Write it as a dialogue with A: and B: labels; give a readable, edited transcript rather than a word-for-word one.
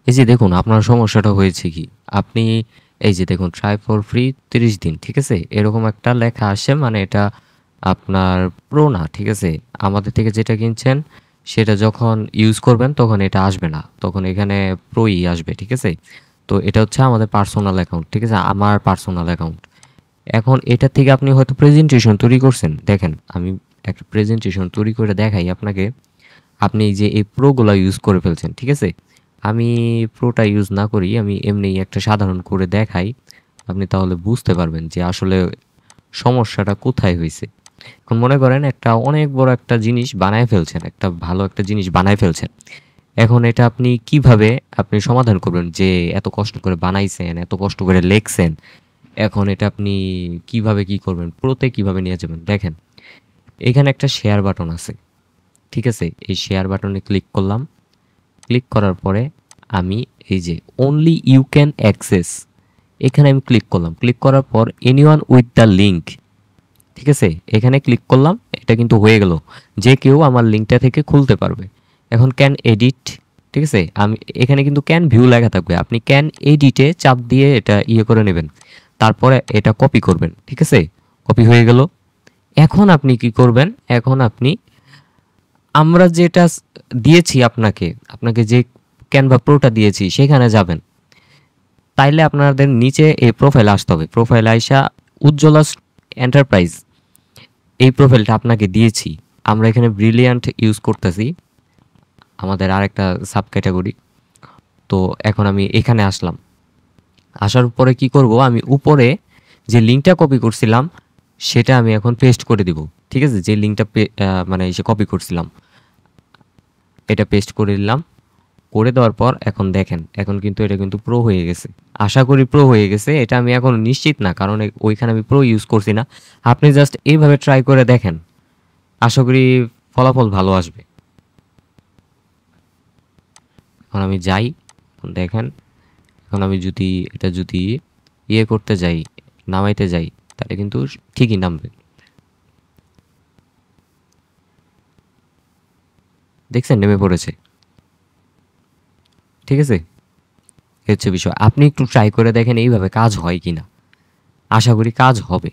A: এই যে দেখুন আপনার সমস্যাটা হয়েছে কি, আপনি এই যে দেখুন ট্রাই ফর ফ্রি 30 দিন, ঠিক আছে? এরকম একটা লেখা আসে, মানে এটা আপনার প্রো না, ঠিক আছে? আমাদের থেকে যেটা কিনছেন সেটা যখন ইউজ করবেন তখন এটা আসবে না, তখন এখানে প্রোই আসবে, ঠিক আছে? তো এটা হচ্ছে আমাদের পার্সোনাল অ্যাকাউন্ট, ঠিক আছে? আমার পার্সোনাল অ্যাকাউন্ট। এখন এটা থেকে আপনি হয়তো প্রেজেন্টেশন তৈরি করছেন, দেখেন আমি একটা প্রেজেন্টেশন তৈরি করে দেখাই আপনাকে। আপনি যে এই প্রোগুলা ইউজ করে ফেলছেন, ঠিক আছে? আমি প্রোটা ইউজ না করি, আমি এমনি একটা সাধারণ করে দেখাই, আপনি তাহলে বুঝতে পারবেন যে আসলে সমস্যাটা কোথায় হয়েছে। এখন মনে করেন একটা অনেক বড় একটা জিনিস বানায় ফেলছেন, একটা ভালো একটা জিনিস বানায় ফেলছেন। এখন এটা আপনি কিভাবে আপনি সমাধান করবেন, যে এত কষ্ট করে বানাইছেন, এত কষ্ট করে লেখছেন, এখন এটা আপনি কিভাবে কি করবেন, প্রোতে কিভাবে নিয়ে যাবেন? দেখেন এখানে একটা শেয়ার বাটন আছে, ঠিক আছে? এই শেয়ার বাটনে ক্লিক করলাম। ক্লিক করার পরে আমি এই যে অনলি ইউ ক্যান অ্যাক্সেস, এখানে আমি ক্লিক করলাম। ক্লিক করার পর এনিওয়ান উইথ দ্য লিঙ্ক, ঠিক আছে? এখানে ক্লিক করলাম, এটা কিন্তু হয়ে গেল, যে কেউ আমার লিঙ্কটা থেকে খুলতে পারবে। এখন ক্যান এডিট, ঠিক আছে? আমি এখানে কিন্তু ক্যান ভিউ লেখা থাকবে, আপনি ক্যান এডিটে চাপ দিয়ে এটা ইয়ে করে নেবেন, তারপরে এটা কপি করবেন, ঠিক আছে? কপি হয়ে গেল। এখন আপনি কি করবেন? এখন আপনি আমরা যেটা দিয়েছি আপনাকে, আপনাকে যে ক্যানভা প্রোটা দিয়েছি সেখানে যাবেন। তাইলে আপনাদের নিচে এই প্রোফাইল আসতে হবে। প্রোফাইল আইসা উজ্জ্বলা এন্টারপ্রাইজ, এই প্রোফাইলটা আপনাকে দিয়েছি। আমরা এখানে ব্রিলিয়ান্ট ইউজ করতেছি, আমাদের আরেকটা সাব ক্যাটাগরি। তো এখন আমি এখানে আসলাম। আসার পরে কি করব, আমি উপরে যে লিঙ্কটা কপি করছিলাম সেটা আমি এখন পেস্ট করে দিব, ঠিক আছে? যে লিঙ্কটা মানে এসে কপি করছিলাম এটা পেস্ট করে দিলাম। করে দেওয়ার পর এখন দেখেন, এখন কিন্তু এটা কিন্তু প্রো হয়ে গেছে। আশা করি প্রো হয়ে গেছে, এটা আমি এখন নিশ্চিত না, কারণ ওইখানে আমি প্রো ইউজ করছি না। আপনি জাস্ট এইভাবে ট্রাই করে দেখেন, আশা করি ফলাফল ভালো আসবে। এখন আমি যাই, দেখেন এখন আমি যদি এটা যদি ইয়ে করতে যাই, নামাইতে যাই, তাহলে কিন্তু ঠিকই নামবে। দেখছেন নেমে পড়েছে, ঠিক আছে? এই হচ্ছে বিষয়। আপনি একটু ট্রাই করে দেখেন এইভাবে কাজ হয় কিনা, আশা করি কাজ হবে।